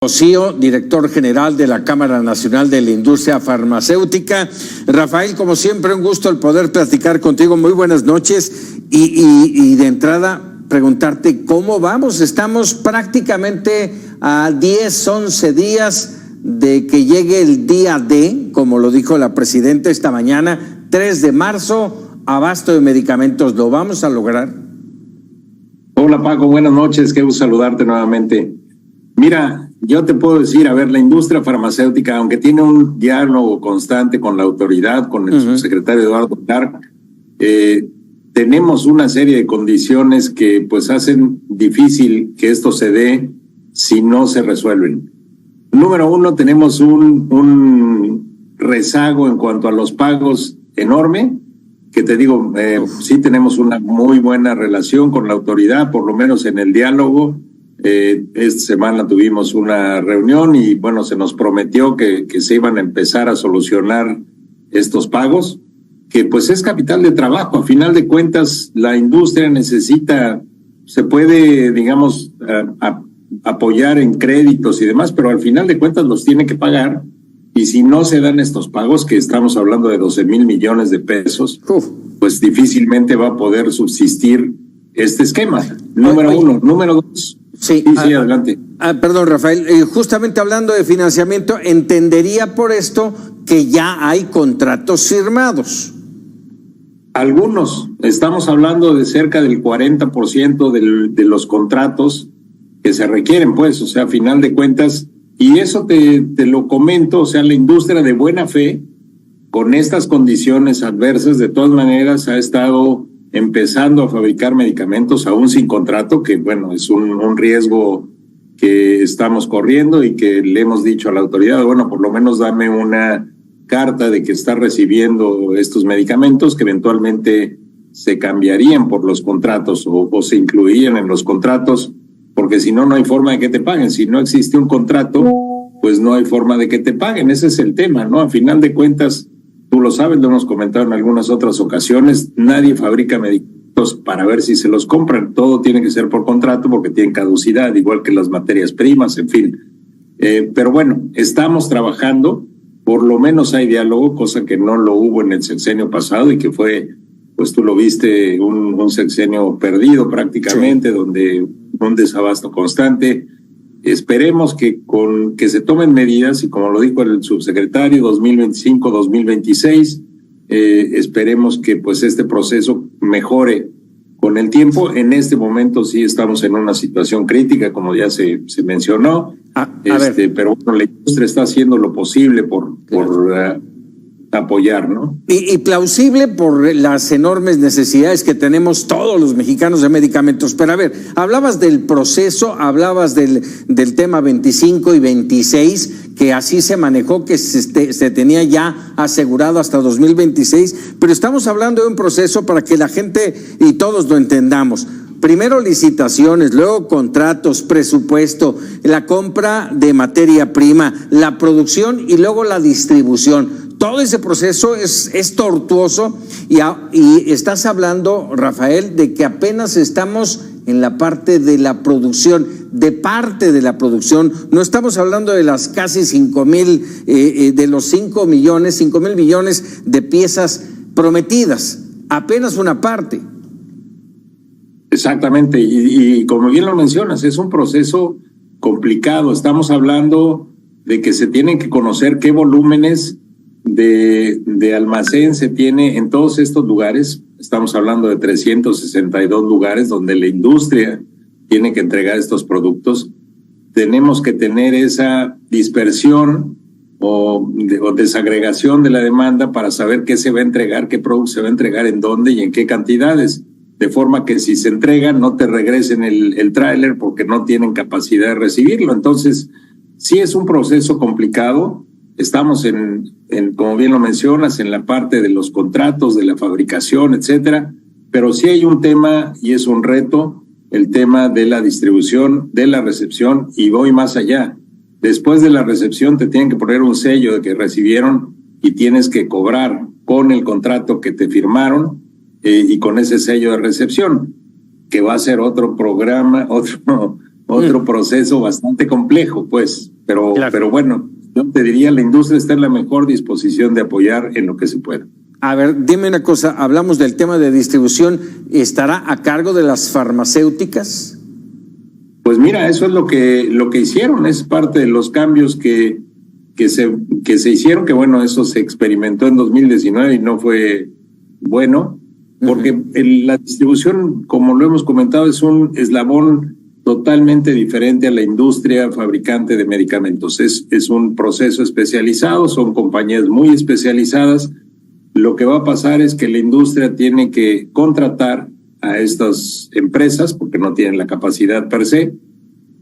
Cosío, director general de la Cámara Nacional de la Industria Farmacéutica. Rafael, como siempre, un gusto el poder platicar contigo. Muy buenas noches y de entrada preguntarte cómo vamos. Estamos prácticamente a 10, 11 días de que llegue el día D, como lo dijo la presidenta esta mañana, 3 de marzo, abasto de medicamentos. ¿Lo vamos a lograr? Hola Paco, buenas noches, qué gusto saludarte nuevamente. Mira, yo te puedo decir, a ver, la industria farmacéutica, aunque tiene un diálogo constante con la autoridad, con el subsecretario Eduardo Clark, tenemos una serie de condiciones que pues hacen difícil que esto se dé si no se resuelven. Número uno, tenemos un rezago en cuanto a los pagos enorme, que te digo, sí tenemos una muy buena relación con la autoridad, por lo menos en el diálogo. Esta semana tuvimos una reunión y bueno, se nos prometió que se iban a empezar a solucionar estos pagos, que pues es capital de trabajo. A final de cuentas, la industria necesita, se puede, digamos, apoyar en créditos y demás, pero al final de cuentas los tiene que pagar. Y si no se dan estos pagos, que estamos hablando de 12,000 millones de pesos, pues difícilmente va a poder subsistir este esquema. Número uno. Número dos. Sí, adelante. Perdón, Rafael, justamente hablando de financiamiento, entendería por esto que ya hay contratos firmados. Algunos, estamos hablando de cerca del 40% de los contratos que se requieren, pues, o sea, a final de cuentas, y eso te lo comento, o sea, la industria de buena fe, con estas condiciones adversas, de todas maneras, ha estado empezando a fabricar medicamentos aún sin contrato, que bueno, es un riesgo que estamos corriendo y que le hemos dicho a la autoridad, bueno, por lo menos dame una carta de que está recibiendo estos medicamentos que eventualmente se cambiarían por los contratos o se incluirían en los contratos, porque si no, no hay forma de que te paguen. Si no existe un contrato, pues no hay forma de que te paguen. Ese es el tema, ¿no? A final de cuentas, tú lo sabes, lo hemos comentado en algunas otras ocasiones, nadie fabrica medicamentos para ver si se los compran. Todo tiene que ser por contrato porque tienen caducidad, igual que las materias primas, en fin. Pero bueno, estamos trabajando, por lo menos hay diálogo, cosa que no lo hubo en el sexenio pasado y que fue, pues tú lo viste, un sexenio perdido prácticamente, sí, donde un desabasto constante. Esperemos que se tomen medidas y como lo dijo el subsecretario, 2025, 2026, esperemos que pues este proceso mejore con el tiempo. En este momento sí estamos en una situación crítica, como ya se mencionó, pero bueno, la industria está haciendo lo posible por apoyar, ¿no? Y plausible por las enormes necesidades que tenemos todos los mexicanos de medicamentos. Pero a ver, hablabas del proceso, hablabas del tema 25 y 26, que así se manejó, que se tenía ya asegurado hasta 2026, pero estamos hablando de un proceso para que la gente y todos lo entendamos. Primero licitaciones, luego contratos, presupuesto, la compra de materia prima, la producción y luego la distribución. Todo ese proceso es tortuoso y estás hablando, Rafael, de que apenas estamos en la parte de la producción, no estamos hablando de las casi 5,000, de los 5,000 millones de piezas prometidas, apenas una parte. Exactamente, y como bien lo mencionas, es un proceso complicado. Estamos hablando de que se tienen que conocer qué volúmenes de almacén se tiene en todos estos lugares. Estamos hablando de 362 lugares donde la industria tiene que entregar estos productos. Tenemos que tener esa dispersión o desagregación de la demanda para saber qué se va a entregar, qué producto se va a entregar, en dónde y en qué cantidades, de forma que si se entrega no te regresen el tráiler porque no tienen capacidad de recibirlo. Entonces, sí es un proceso complicado. Estamos como bien lo mencionas, en la parte de los contratos, de la fabricación, etcétera, pero sí hay un tema y es un reto, el tema de la distribución, de la recepción, y voy más allá. Después de la recepción te tienen que poner un sello de que recibieron y tienes que cobrar con el contrato que te firmaron y con ese sello de recepción, que va a ser otro programa, otro proceso bastante complejo, pues, pero bueno, yo te diría, la industria está en la mejor disposición de apoyar en lo que se pueda. A ver, dime una cosa, hablamos del tema de distribución, ¿estará a cargo de las farmacéuticas? Pues mira, eso es lo que hicieron, es parte de los cambios que se hicieron, que bueno, eso se experimentó en 2019 y no fue bueno, porque la distribución, como lo hemos comentado, es un eslabón totalmente diferente a la industria fabricante de medicamentos. Es un proceso especializado, son compañías muy especializadas. Lo que va a pasar es que la industria tiene que contratar a estas empresas, porque no tienen la capacidad per se,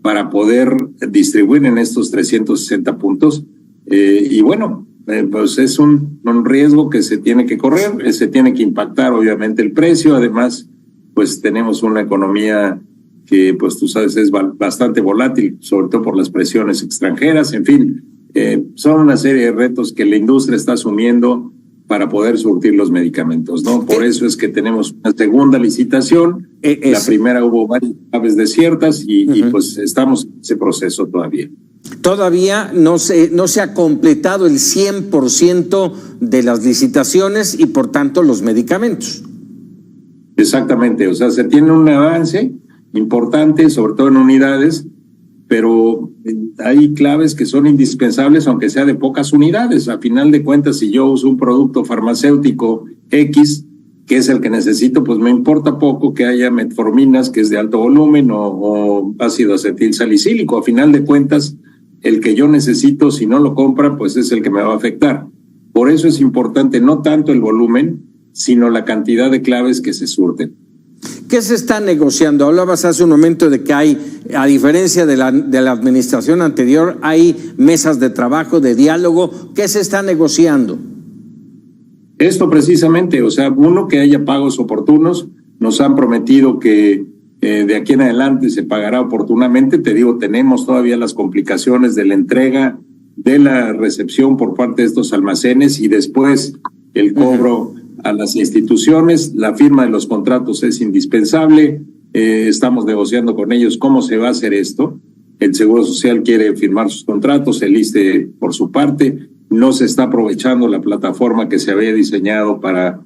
para poder distribuir en estos 360 puntos. Y bueno, pues es un riesgo que se tiene que correr, se tiene que impactar obviamente el precio. Además, pues tenemos una economía que, pues tú sabes, es bastante volátil, sobre todo por las presiones extranjeras. En fin, son una serie de retos que la industria está asumiendo para poder surtir los medicamentos, ¿no? Por eso es que tenemos una segunda licitación. La primera hubo varias claves desiertas y pues estamos en ese proceso todavía. Todavía no se ha completado el 100% de las licitaciones y por tanto los medicamentos. Exactamente, o sea, se tiene un avance importante, sobre todo en unidades, pero hay claves que son indispensables, aunque sea de pocas unidades. A final de cuentas, si yo uso un producto farmacéutico X, que es el que necesito, pues me importa poco que haya metforminas, que es de alto volumen, o ácido acetil salicílico. A final de cuentas, el que yo necesito, si no lo compra, pues es el que me va a afectar. Por eso es importante no tanto el volumen, sino la cantidad de claves que se surten. ¿Qué se está negociando? Hablabas hace un momento de que hay, a diferencia de la administración anterior, hay mesas de trabajo, de diálogo. ¿Qué se está negociando? Esto precisamente, o sea, uno, que haya pagos oportunos. Nos han prometido que de aquí en adelante se pagará oportunamente. Te digo, tenemos todavía las complicaciones de la entrega, de la recepción por parte de estos almacenes y después el cobro a las instituciones. La firma de los contratos es indispensable. Estamos negociando con ellos cómo se va a hacer esto. El Seguro Social quiere firmar sus contratos, el ISSSTE por su parte. No se está aprovechando la plataforma que se había diseñado para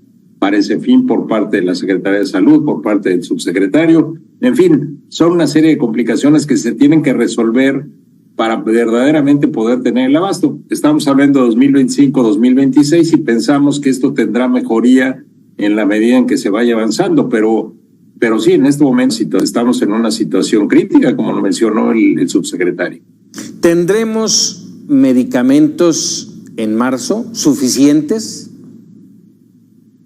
ese fin por parte de la Secretaría de Salud, por parte del subsecretario. En fin, son una serie de complicaciones que se tienen que resolver para verdaderamente poder tener el abasto. Estamos hablando de 2025-2026 y pensamos que esto tendrá mejoría en la medida en que se vaya avanzando, pero sí, en este momento estamos en una situación crítica, como lo mencionó el subsecretario. ¿Tendremos medicamentos en marzo suficientes?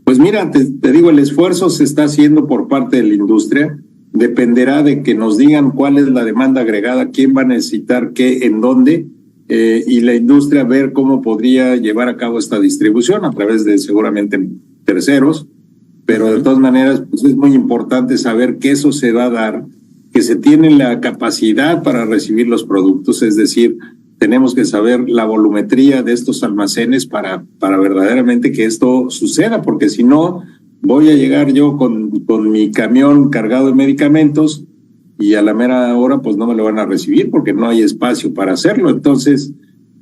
Pues mira, te digo, el esfuerzo se está haciendo por parte de la industria. Dependerá de que nos digan cuál es la demanda agregada, quién va a necesitar qué, en dónde, y la industria ver cómo podría llevar a cabo esta distribución a través de seguramente terceros, pero de todas maneras pues es muy importante saber que eso se va a dar, que se tiene la capacidad para recibir los productos, es decir, tenemos que saber la volumetría de estos almacenes para verdaderamente que esto suceda, porque si no, voy a llegar yo con mi camión cargado de medicamentos y a la mera hora pues no me lo van a recibir porque no hay espacio para hacerlo. Entonces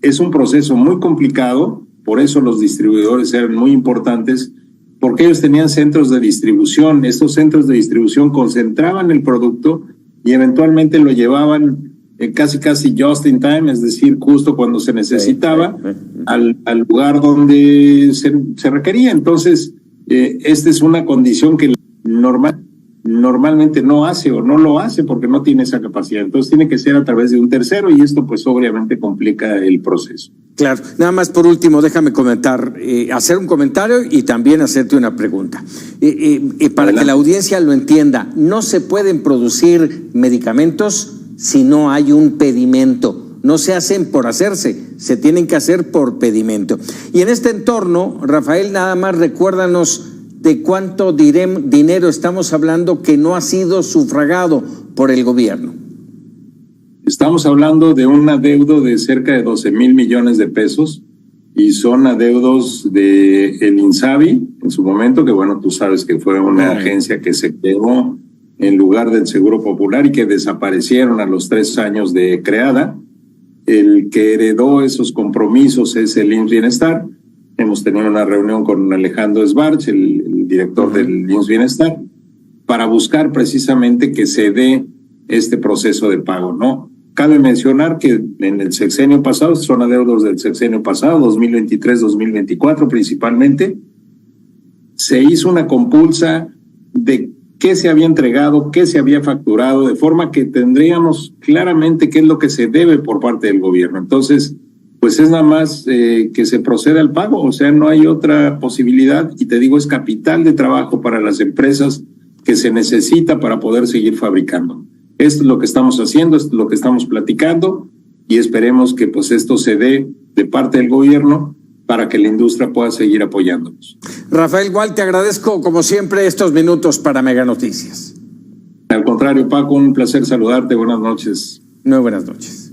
es un proceso muy complicado, por eso los distribuidores eran muy importantes, porque ellos tenían centros de distribución. Estos centros de distribución concentraban el producto y eventualmente lo llevaban casi just in time, es decir, justo cuando se necesitaba, al lugar donde se requería. Entonces, esta es una condición que normalmente no hace o no lo hace porque no tiene esa capacidad. Entonces tiene que ser a través de un tercero y esto pues obviamente complica el proceso. Claro, nada más por último déjame comentar, hacer un comentario y también hacerte una pregunta. Para que la audiencia lo entienda, no se pueden producir medicamentos si no hay un pedimento. No se hacen por hacerse, se tienen que hacer por pedimento. Y en este entorno, Rafael, nada más recuérdanos de cuánto dinero estamos hablando que no ha sido sufragado por el gobierno. Estamos hablando de un adeudo de cerca de 12,000 millones de pesos y son adeudos de el INSABI en su momento, que bueno, tú sabes que fue una agencia que se creó en lugar del Seguro Popular y que desaparecieron a los 3 años de creada. El que heredó esos compromisos es el IMSS Bienestar. Hemos tenido una reunión con Alejandro Sbarch, el director del IMSS Bienestar, para buscar precisamente que se dé este proceso de pago, ¿no? Cabe mencionar que en el sexenio pasado, son adeudos del sexenio pasado, 2023-2024 principalmente, se hizo una compulsa de qué se había entregado, qué se había facturado, de forma que tendríamos claramente qué es lo que se debe por parte del gobierno. Entonces, pues es nada más que se proceda al pago, o sea, no hay otra posibilidad, y te digo, es capital de trabajo para las empresas que se necesita para poder seguir fabricando. Esto es lo que estamos haciendo, esto es lo que estamos platicando, y esperemos que pues esto se dé de parte del gobierno para que la industria pueda seguir apoyándonos. Rafael Gual, te agradezco como siempre estos minutos para Mega Noticias. Al contrario, Paco, un placer saludarte. Buenas noches. Muy buenas noches.